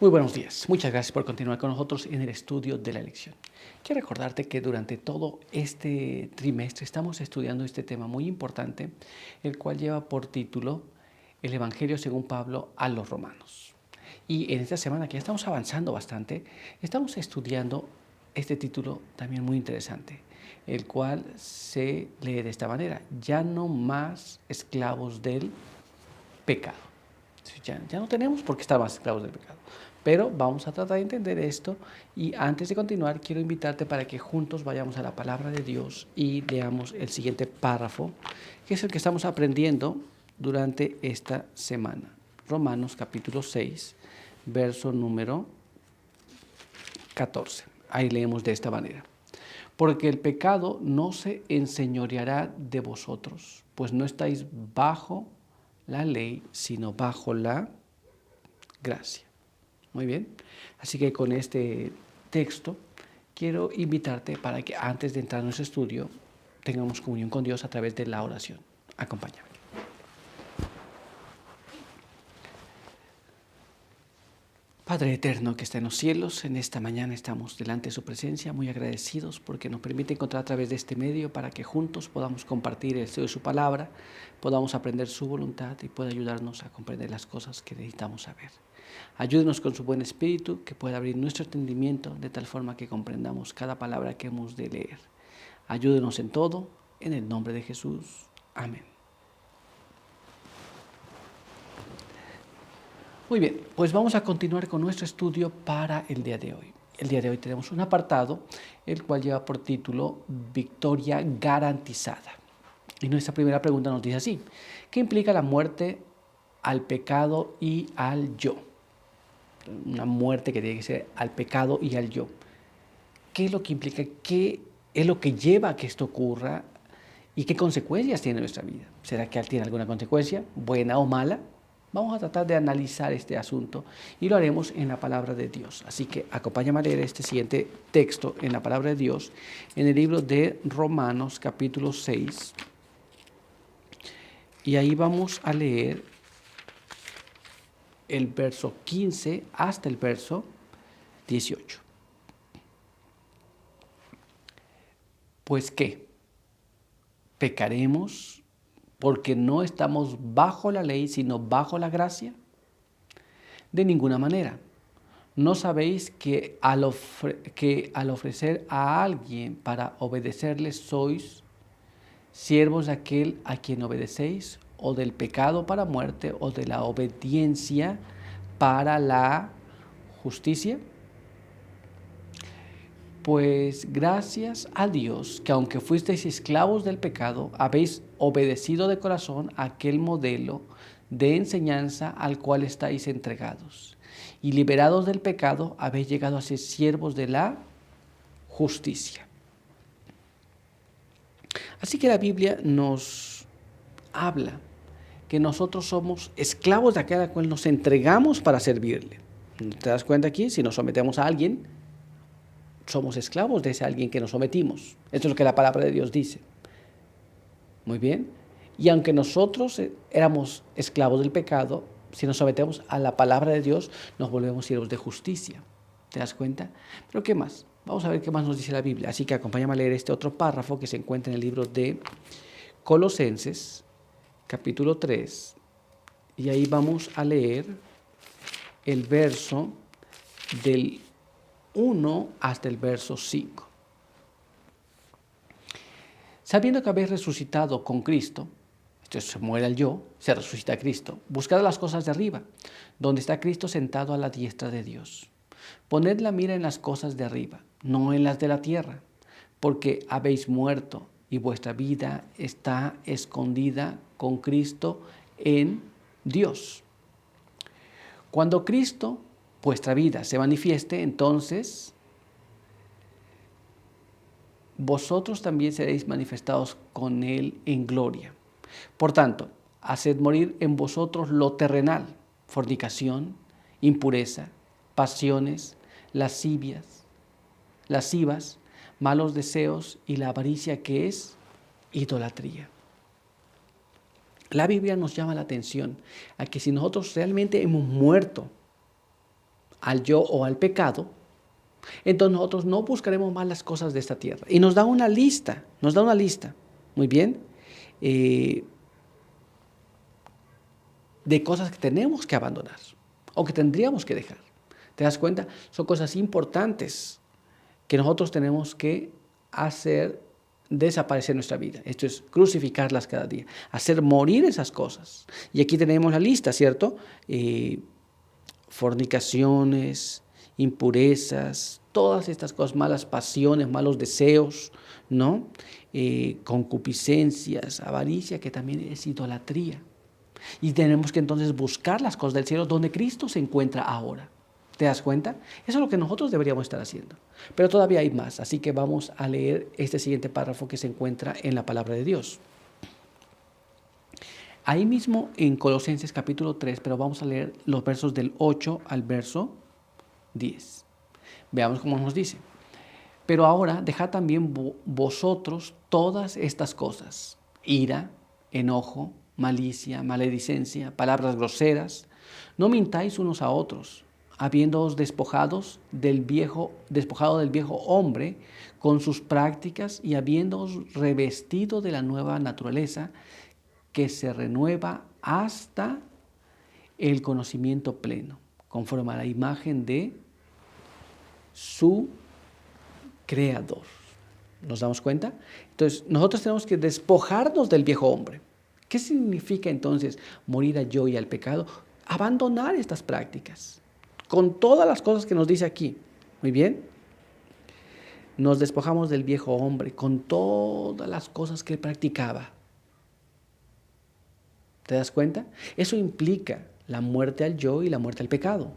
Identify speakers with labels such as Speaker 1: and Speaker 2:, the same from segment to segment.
Speaker 1: Muy buenos días. Muchas gracias por continuar con nosotros en el estudio de la lección. Quiero recordarte que durante todo este trimestre estamos estudiando este tema muy importante, el cual lleva por título El Evangelio según Pablo a los Romanos. Y en esta semana, que ya estamos avanzando bastante, estamos estudiando este título también muy interesante, el cual se lee de esta manera: ya no más esclavos del pecado. Ya no tenemos por qué estar más esclavos del pecado. Pero vamos a tratar de entender esto, y antes de continuar quiero invitarte para que juntos vayamos a la palabra de Dios y leamos el siguiente párrafo, que es el que estamos aprendiendo durante esta semana. Romanos capítulo 6, verso número 14. Ahí leemos de esta manera: porque el pecado no se enseñoreará de vosotros, pues no estáis bajo la ley, sino bajo la gracia. Muy bien. Así que con este texto quiero invitarte para que antes de entrar en nuestro estudio tengamos comunión con Dios a través de la oración. Acompáñame. Padre eterno que está en los cielos, en esta mañana estamos delante de su presencia muy agradecidos porque nos permite encontrar a través de este medio para que juntos podamos compartir el estudio de su palabra, podamos aprender su voluntad y pueda ayudarnos a comprender las cosas que necesitamos saber. Ayúdenos con su buen espíritu que pueda abrir nuestro entendimiento de tal forma que comprendamos cada palabra que hemos de leer. Ayúdenos en todo, en el nombre de Jesús. Amén. Muy bien, pues vamos a continuar con nuestro estudio para el día de hoy. El día de hoy tenemos un apartado, el cual lleva por título Victoria garantizada. Y nuestra primera pregunta nos dice así: ¿qué implica la muerte al pecado y al yo? Una muerte que tiene que ser al pecado y al yo. ¿Qué es lo que implica? ¿Qué es lo que lleva a que esto ocurra? ¿Y qué consecuencias tiene en nuestra vida? ¿Será que tiene alguna consecuencia, buena o mala? Vamos a tratar de analizar este asunto y lo haremos en la palabra de Dios. Así que acompáñame a leer este siguiente texto en la palabra de Dios, en el libro de Romanos capítulo 6. Y ahí vamos a leer el verso 15 hasta el verso 18. Pues ¿qué? ¿Pecaremos porque no estamos bajo la ley, sino bajo la gracia? De ninguna manera. ¿No sabéis que al ofrecer a alguien para obedecerle sois siervos de aquel a quien obedecéis, o del pecado para muerte, o de la obediencia para la justicia? Pues gracias a Dios que aunque fuisteis esclavos del pecado, habéis obedecido de corazón aquel modelo de enseñanza al cual estáis entregados. Y liberados del pecado, habéis llegado a ser siervos de la justicia. Así que la Biblia nos habla que nosotros somos esclavos de aquel al cual nos entregamos para servirle. ¿Te das cuenta aquí? Si nos sometemos a alguien, somos esclavos de ese alguien que nos sometimos. Esto es lo que la palabra de Dios dice. Muy bien. Y aunque nosotros éramos esclavos del pecado, si nos sometemos a la palabra de Dios, nos volvemos siervos de justicia. ¿Te das cuenta? Pero ¿qué más? Vamos a ver qué más nos dice la Biblia. Así que acompáñame a leer este otro párrafo que se encuentra en el libro de Colosenses, capítulo 3. Y ahí vamos a leer el verso del 1 hasta el verso 5. Sabiendo que habéis resucitado con Cristo, esto se muere al yo, se resucita Cristo, buscad las cosas de arriba, donde está Cristo sentado a la diestra de Dios. Poned la mira en las cosas de arriba, no en las de la tierra, porque habéis muerto y vuestra vida está escondida con Cristo en Dios. Cuando Cristo, vuestra vida, se manifieste, entonces vosotros también seréis manifestados con Él en gloria. Por tanto, haced morir en vosotros lo terrenal: fornicación, impureza, pasiones, lascivas, malos deseos y la avaricia, que es idolatría. La Biblia nos llama la atención a que si nosotros realmente hemos muerto al yo o al pecado, entonces nosotros no buscaremos más las cosas de esta tierra. Y nos da una lista, muy bien, de cosas que tenemos que abandonar o que tendríamos que dejar. ¿Te das cuenta? Son cosas importantes que nosotros tenemos que hacer desaparecer en nuestra vida. Esto es crucificarlas cada día, hacer morir esas cosas. Y aquí tenemos la lista, ¿cierto? Fornicaciones, impurezas, todas estas cosas, malas pasiones, malos deseos, ¿no? Concupiscencias, avaricia, que también es idolatría. Y tenemos que entonces buscar las cosas del cielo donde Cristo se encuentra ahora. ¿Te das cuenta? Eso es lo que nosotros deberíamos estar haciendo. Pero todavía hay más, así que vamos a leer este siguiente párrafo que se encuentra en la palabra de Dios. Ahí mismo en Colosenses capítulo 3, pero vamos a leer los versos del 8 al verso 10. Veamos cómo nos dice. Pero ahora dejad también vosotros todas estas cosas: ira, enojo, malicia, maledicencia, palabras groseras. No mintáis unos a otros, habiéndoos despojado del viejo hombre con sus prácticas y habiéndoos revestido de la nueva naturaleza que se renueva hasta el conocimiento pleno, conforme a la imagen de su Creador. ¿Nos damos cuenta? Entonces, nosotros tenemos que despojarnos del viejo hombre. ¿Qué significa entonces morir al yo y al pecado? Abandonar estas prácticas, con todas las cosas que nos dice aquí. Muy bien. Nos despojamos del viejo hombre, con todas las cosas que él practicaba. ¿Te das cuenta? Eso implica la muerte al yo y la muerte al pecado.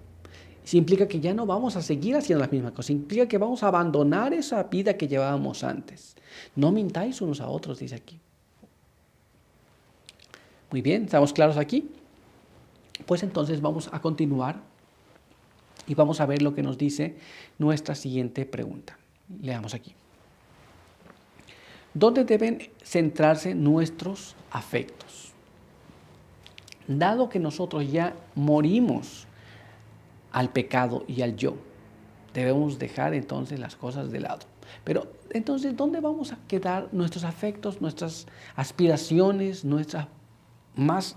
Speaker 1: Eso implica que ya no vamos a seguir haciendo las mismas cosas. Implica que vamos a abandonar esa vida que llevábamos antes. No mintáis unos a otros, dice aquí. Muy bien, ¿estamos claros aquí? Pues entonces vamos a continuar y vamos a ver lo que nos dice nuestra siguiente pregunta. Leamos aquí. ¿Dónde deben centrarse nuestros afectos? Dado que nosotros ya morimos al pecado y al yo, debemos dejar entonces las cosas de lado. Pero entonces, ¿dónde vamos a quedar nuestros afectos, nuestras aspiraciones, nuestra más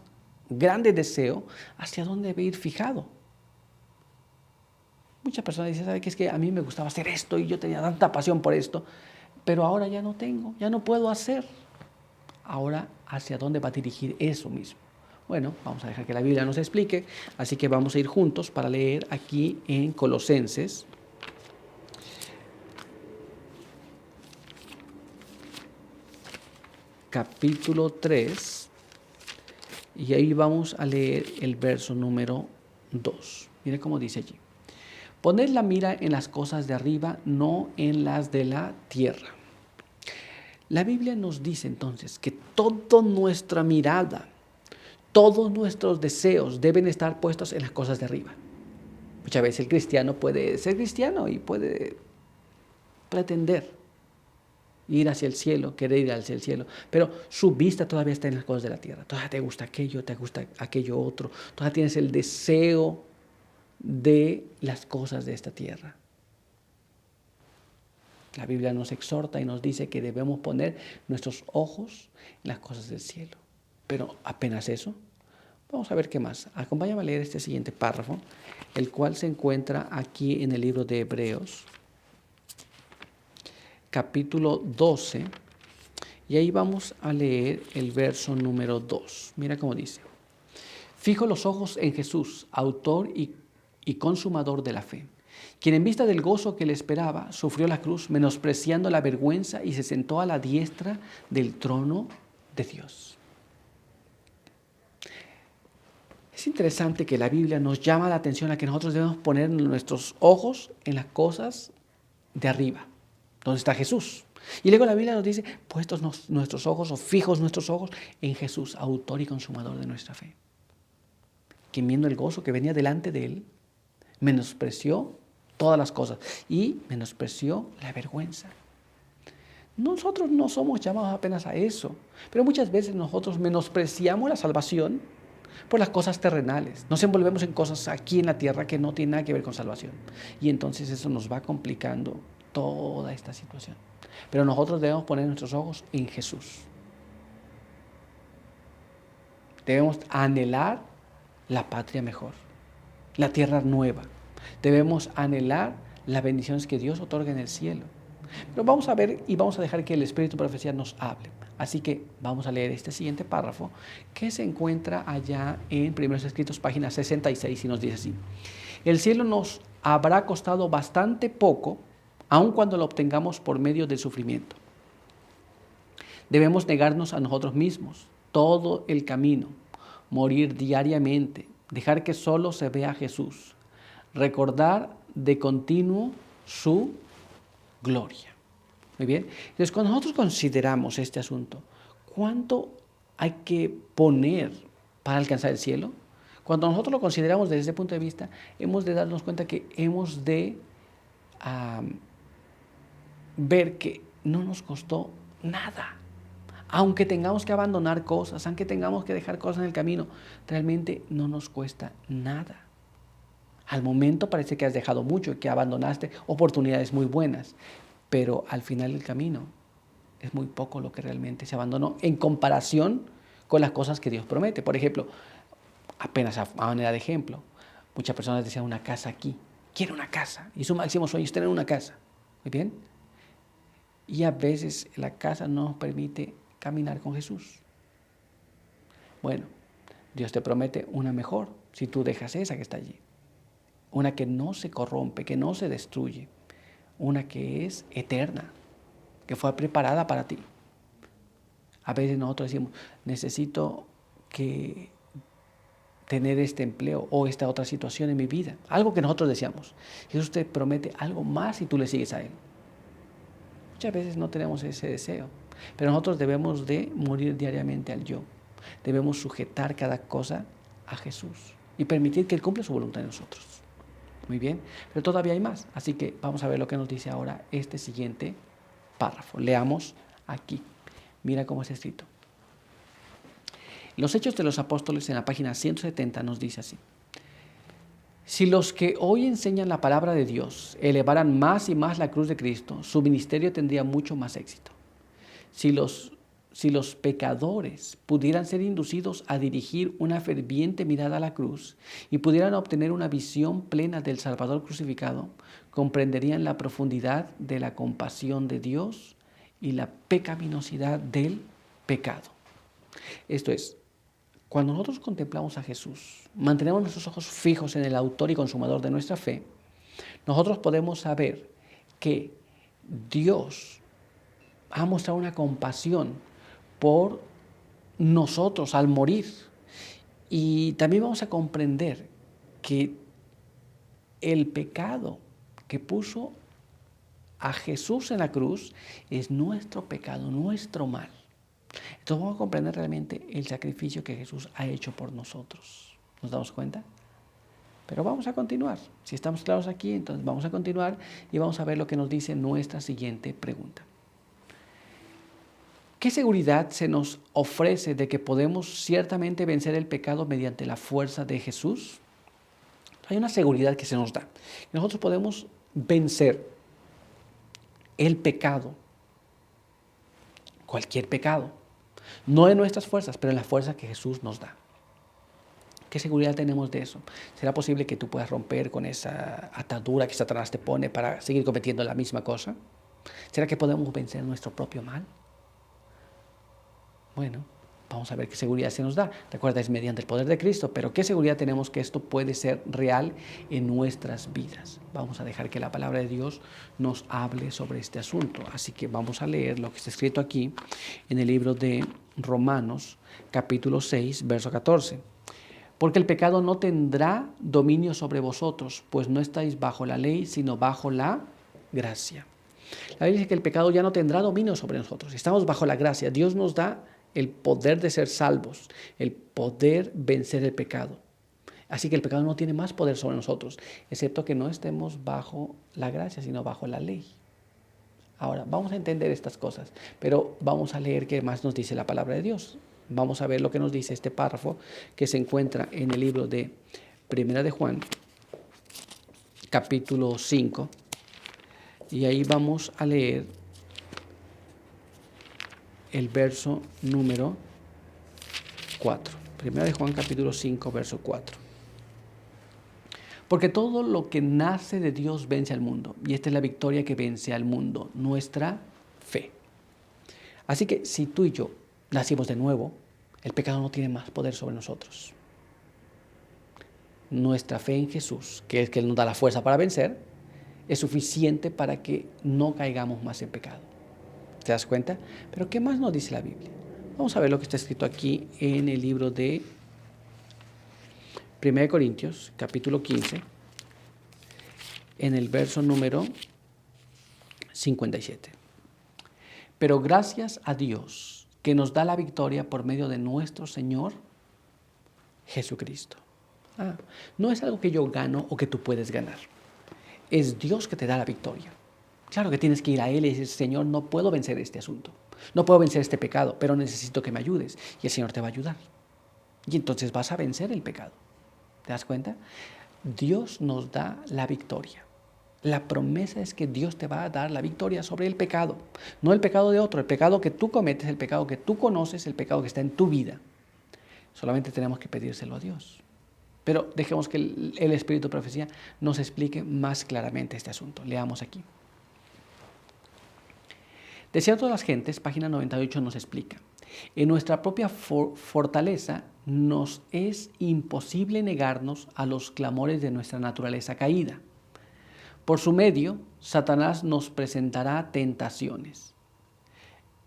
Speaker 1: grande deseo? ¿Hacia dónde debe ir fijado? Muchas personas dicen, ¿sabe qué? Es que a mí me gustaba hacer esto y yo tenía tanta pasión por esto, pero ahora ya no tengo, ya no puedo hacer. Ahora, ¿hacia dónde va a dirigir eso mismo? Bueno, vamos a dejar que la Biblia nos explique, así que vamos a ir juntos para leer aquí en Colosenses, capítulo 3, y ahí vamos a leer el verso número 2. Mire cómo dice allí. Poned la mira en las cosas de arriba, no en las de la tierra. La Biblia nos dice entonces que toda nuestra mirada, todos nuestros deseos deben estar puestos en las cosas de arriba. Muchas veces el cristiano puede ser cristiano y puede pretender ir hacia el cielo, querer ir hacia el cielo, pero su vista todavía está en las cosas de la tierra. Todavía te gusta aquello otro, todavía tienes el deseo de las cosas de esta tierra. La Biblia nos exhorta y nos dice que debemos poner nuestros ojos en las cosas del cielo. Pero apenas eso. Vamos a ver qué más. Acompáñame a leer este siguiente párrafo, el cual se encuentra aquí en el libro de Hebreos, capítulo 12, y ahí vamos a leer el verso número 2. Mira cómo dice. Fijo los ojos en Jesús, autor y consumador de la fe, quien en vista del gozo que le esperaba, sufrió la cruz, menospreciando la vergüenza, y se sentó a la diestra del trono de Dios. Es interesante que la Biblia nos llama la atención a que nosotros debemos poner nuestros ojos en las cosas de arriba, donde está Jesús. Y luego la Biblia nos dice, puestos nuestros ojos o fijos nuestros ojos en Jesús, autor y consumador de nuestra fe. Quien viendo el gozo que venía delante de él, menospreció todas las cosas y menospreció la vergüenza. Nosotros no somos llamados apenas a eso, pero muchas veces nosotros menospreciamos la salvación por las cosas terrenales. Nos envolvemos en cosas aquí en la tierra que no tienen nada que ver con salvación. Y entonces eso nos va complicando toda esta situación. Pero nosotros debemos poner nuestros ojos en Jesús. Debemos anhelar la patria mejor, la tierra nueva. Debemos anhelar las bendiciones que Dios otorga en el cielo. Pero vamos a ver y vamos a dejar que el Espíritu de Profecía nos hable. Así que vamos a leer este siguiente párrafo que se encuentra allá en Primeros Escritos, página 66, y nos dice así: el cielo nos habrá costado bastante poco, aun cuando lo obtengamos por medio del sufrimiento. Debemos negarnos a nosotros mismos todo el camino, morir diariamente, dejar que solo se vea a Jesús, recordar de continuo su gloria. Muy bien. Entonces, cuando nosotros consideramos este asunto, ¿cuánto hay que poner para alcanzar el cielo? Cuando nosotros lo consideramos desde ese punto de vista, hemos de darnos cuenta que hemos de ver que no nos costó nada. Aunque tengamos que abandonar cosas, aunque tengamos que dejar cosas en el camino, realmente no nos cuesta nada. Al momento parece que has dejado mucho y que abandonaste oportunidades muy buenas, pero al final del camino es muy poco lo que realmente se abandonó en comparación con las cosas que Dios promete. Por ejemplo, apenas a manera de ejemplo, muchas personas desean una casa aquí, quieren una casa, y su máximo sueño es tener una casa. ¿Muy bien? Y a veces la casa no nos permite caminar con Jesús. Bueno, Dios te promete una mejor si tú dejas esa que está allí. Una que no se corrompe, que no se destruye. Una que es eterna, que fue preparada para ti. A veces nosotros decimos, necesito tener este empleo o esta otra situación en mi vida. Algo que nosotros deseamos. Jesús te promete algo más si tú le sigues a Él. Muchas veces no tenemos ese deseo, pero nosotros debemos de morir diariamente al yo. Debemos sujetar cada cosa a Jesús y permitir que Él cumpla su voluntad en nosotros. Muy bien, pero todavía hay más, así que vamos a ver lo que nos dice ahora este siguiente párrafo. Leamos aquí. Mira cómo está escrito. Los Hechos de los Apóstoles en la página 170 nos dice así: si los que hoy enseñan la palabra de Dios elevaran más y más la cruz de Cristo, su ministerio tendría mucho más éxito. Si los pecadores pudieran ser inducidos a dirigir una ferviente mirada a la cruz y pudieran obtener una visión plena del Salvador crucificado, comprenderían la profundidad de la compasión de Dios y la pecaminosidad del pecado. Esto es, cuando nosotros contemplamos a Jesús, mantenemos nuestros ojos fijos en el autor y consumador de nuestra fe, nosotros podemos saber que Dios ha mostrado una compasión por nosotros al morir. Y también vamos a comprender que el pecado que puso a Jesús en la cruz es nuestro pecado, nuestro mal. Entonces vamos a comprender realmente el sacrificio que Jesús ha hecho por nosotros. ¿Nos damos cuenta? Pero vamos a continuar. Si estamos claros aquí, entonces vamos a continuar y vamos a ver lo que nos dice nuestra siguiente pregunta. ¿Qué seguridad se nos ofrece de que podemos ciertamente vencer el pecado mediante la fuerza de Jesús? Hay una seguridad que se nos da. Nosotros podemos vencer el pecado, cualquier pecado, no en nuestras fuerzas, pero en la fuerza que Jesús nos da. ¿Qué seguridad tenemos de eso? ¿Será posible que tú puedas romper con esa atadura que Satanás te pone para seguir cometiendo la misma cosa? ¿Será que podemos vencer nuestro propio mal? Bueno, vamos a ver qué seguridad se nos da. Recuerda, es mediante el poder de Cristo, pero ¿qué seguridad tenemos que esto puede ser real en nuestras vidas? Vamos a dejar que la palabra de Dios nos hable sobre este asunto. Así que vamos a leer lo que está escrito aquí en el libro de Romanos, capítulo 6, verso 14. Porque el pecado no tendrá dominio sobre vosotros, pues no estáis bajo la ley, sino bajo la gracia. La Biblia dice que el pecado ya no tendrá dominio sobre nosotros. Estamos bajo la gracia. Dios nos da el poder de ser salvos, el poder vencer el pecado. Así que el pecado no tiene más poder sobre nosotros, excepto que no estemos bajo la gracia, sino bajo la ley. Ahora, vamos a entender estas cosas, pero vamos a leer qué más nos dice la palabra de Dios. Vamos a ver lo que nos dice este párrafo que se encuentra en el libro de Primera de Juan, capítulo 5. Y ahí vamos a leer el verso número 4. Primera de Juan, capítulo 5, verso 4. Porque todo lo que nace de Dios vence al mundo. Y esta es la victoria que vence al mundo, nuestra fe. Así que si tú y yo nacimos de nuevo, el pecado no tiene más poder sobre nosotros. Nuestra fe en Jesús, que es que Él nos da la fuerza para vencer, es suficiente para que no caigamos más en pecado. ¿Te das cuenta? Pero ¿qué más nos dice la Biblia? Vamos a ver lo que está escrito aquí en el libro de 1 Corintios, capítulo 15, en el verso número 57. Pero gracias a Dios que nos da la victoria por medio de nuestro Señor Jesucristo. No es algo que yo gano o que tú puedes ganar. Es Dios que te da la victoria. Claro que tienes que ir a Él y decir, Señor, no puedo vencer este asunto. No puedo vencer este pecado, pero necesito que me ayudes. Y el Señor te va a ayudar. Y entonces vas a vencer el pecado. ¿Te das cuenta? Dios nos da la victoria. La promesa es que Dios te va a dar la victoria sobre el pecado. No el pecado de otro, el pecado que tú cometes, el pecado que tú conoces, el pecado que está en tu vida. Solamente tenemos que pedírselo a Dios. Pero dejemos que el Espíritu de Profecía nos explique más claramente este asunto. Leamos aquí. De cierto las gentes, página 98 nos explica. En nuestra propia fortaleza nos es imposible negarnos a los clamores de nuestra naturaleza caída. Por su medio, Satanás nos presentará tentaciones.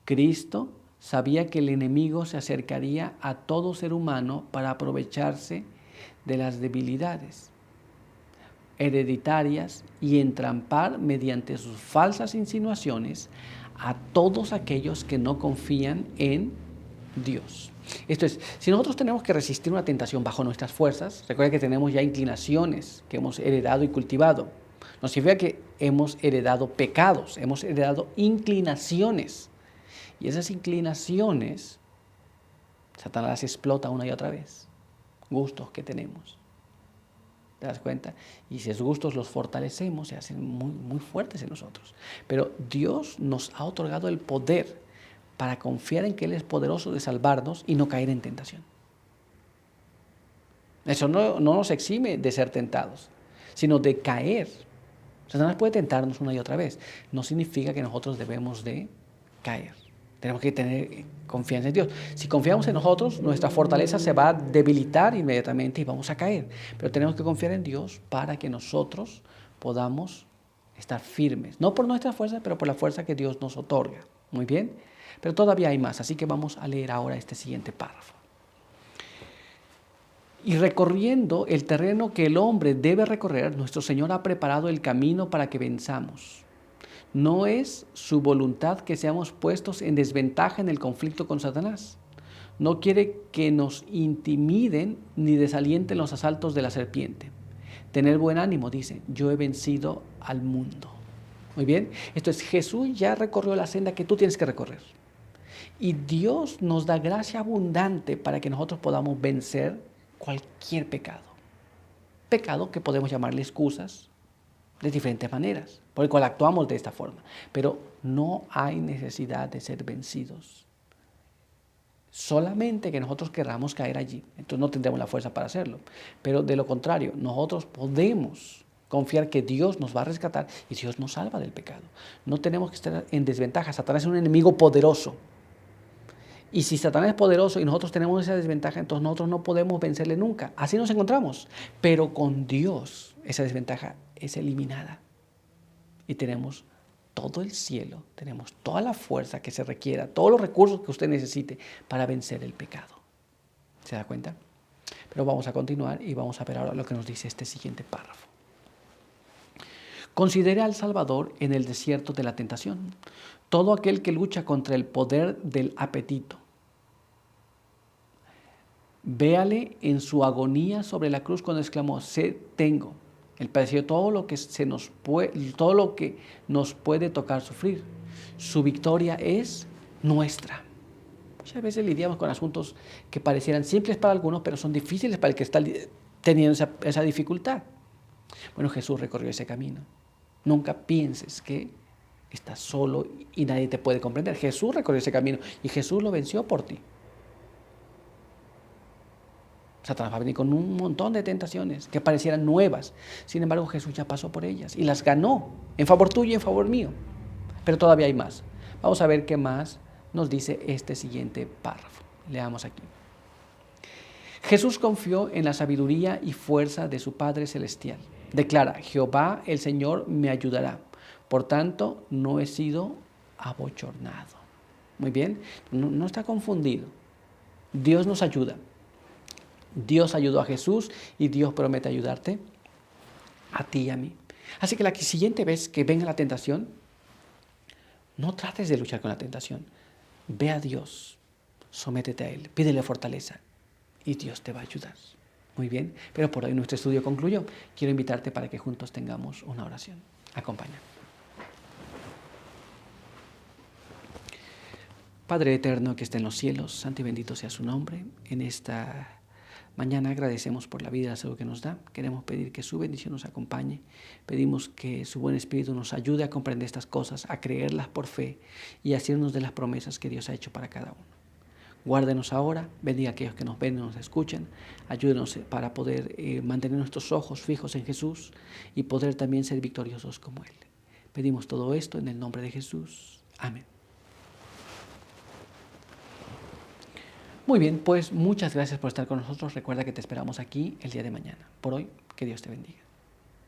Speaker 1: Cristo sabía que el enemigo se acercaría a todo ser humano para aprovecharse de las debilidades hereditarias y entrampar mediante sus falsas insinuaciones a todos aquellos que no confían en Dios. Esto es, si nosotros tenemos que resistir una tentación bajo nuestras fuerzas, recuerda que tenemos ya inclinaciones que hemos heredado y cultivado. No significa que hemos heredado pecados, hemos heredado inclinaciones. Y esas inclinaciones, Satanás las explota una y otra vez. Gustos que tenemos. ¿Te das cuenta? Y si esos gustos los fortalecemos, se hacen muy, muy fuertes en nosotros. Pero Dios nos ha otorgado el poder para confiar en que Él es poderoso de salvarnos y no caer en tentación. Eso no nos exime de ser tentados, sino de caer. Satanás puede tentarnos una y otra vez. No significa que nosotros debemos de caer. Tenemos que tener confianza en Dios. Si confiamos en nosotros, nuestra fortaleza se va a debilitar inmediatamente y vamos a caer. Pero tenemos que confiar en Dios para que nosotros podamos estar firmes. No por nuestra fuerza, pero por la fuerza que Dios nos otorga. Muy bien. Pero todavía hay más, así que vamos a leer ahora este siguiente párrafo. Y recorriendo el terreno que el hombre debe recorrer, nuestro Señor ha preparado el camino para que venzamos. No es su voluntad que seamos puestos en desventaja en el conflicto con Satanás. No quiere que nos intimiden ni desalienten los asaltos de la serpiente. Tener buen ánimo, dice, yo he vencido al mundo. Muy bien, esto es, Jesús ya recorrió la senda que tú tienes que recorrer. Y Dios nos da gracia abundante para que nosotros podamos vencer cualquier pecado. Pecado que podemos llamarle excusas, de diferentes maneras, por el cual actuamos de esta forma. Pero no hay necesidad de ser vencidos. Solamente que nosotros querramos caer allí. Entonces no tendremos la fuerza para hacerlo. Pero de lo contrario, nosotros podemos confiar que Dios nos va a rescatar y Dios nos salva del pecado. No tenemos que estar en desventaja. Satanás es un enemigo poderoso. Y si Satanás es poderoso y nosotros tenemos esa desventaja, entonces nosotros no podemos vencerle nunca. Así nos encontramos. Pero con Dios esa desventaja es eliminada. Y tenemos todo el cielo, tenemos toda la fuerza que se requiera, todos los recursos que usted necesite para vencer el pecado. ¿Se da cuenta? Pero vamos a continuar y vamos a ver ahora lo que nos dice este siguiente párrafo. Considere al Salvador en el desierto de la tentación. Todo aquel que lucha contra el poder del apetito. Véale en su agonía sobre la cruz cuando exclamó, sed tengo. Él padeció todo lo que nos puede tocar sufrir. Su victoria es nuestra. Muchas veces lidiamos con asuntos que parecieran simples para algunos, pero son difíciles para el que está teniendo esa dificultad. Bueno, Jesús recorrió ese camino. Nunca pienses que estás solo y nadie te puede comprender. Jesús recorrió ese camino y Jesús lo venció por ti. Satanás va a venir con un montón de tentaciones que parecieran nuevas. Sin embargo, Jesús ya pasó por ellas y las ganó en favor tuyo y en favor mío. Pero todavía hay más. Vamos a ver qué más nos dice este siguiente párrafo. Leamos aquí. Jesús confió en la sabiduría y fuerza de su Padre Celestial. Declara, Jehová el Señor me ayudará. Por tanto, no he sido abochornado. Muy bien, no está confundido. Dios nos ayuda. Dios ayudó a Jesús y Dios promete ayudarte a ti y a mí. Así que la siguiente vez que venga la tentación, no trates de luchar con la tentación. Ve a Dios, sométete a Él, pídele fortaleza y Dios te va a ayudar. Muy bien, pero por hoy nuestro estudio concluyó. Quiero invitarte para que juntos tengamos una oración. Acompáñame. Padre eterno que está en los cielos, santo y bendito sea su nombre. En esta mañana agradecemos por la vida y la salud que nos da. Queremos pedir que su bendición nos acompañe. Pedimos que su buen espíritu nos ayude a comprender estas cosas, a creerlas por fe y a hacernos de las promesas que Dios ha hecho para cada uno. Guárdenos ahora, bendiga a aquellos que nos ven y nos escuchan. Ayúdenos para poder mantener nuestros ojos fijos en Jesús y poder también ser victoriosos como Él. Pedimos todo esto en el nombre de Jesús. Amén. Muy bien, pues muchas gracias por estar con nosotros. Recuerda que te esperamos aquí el día de mañana. Por hoy, que Dios te bendiga.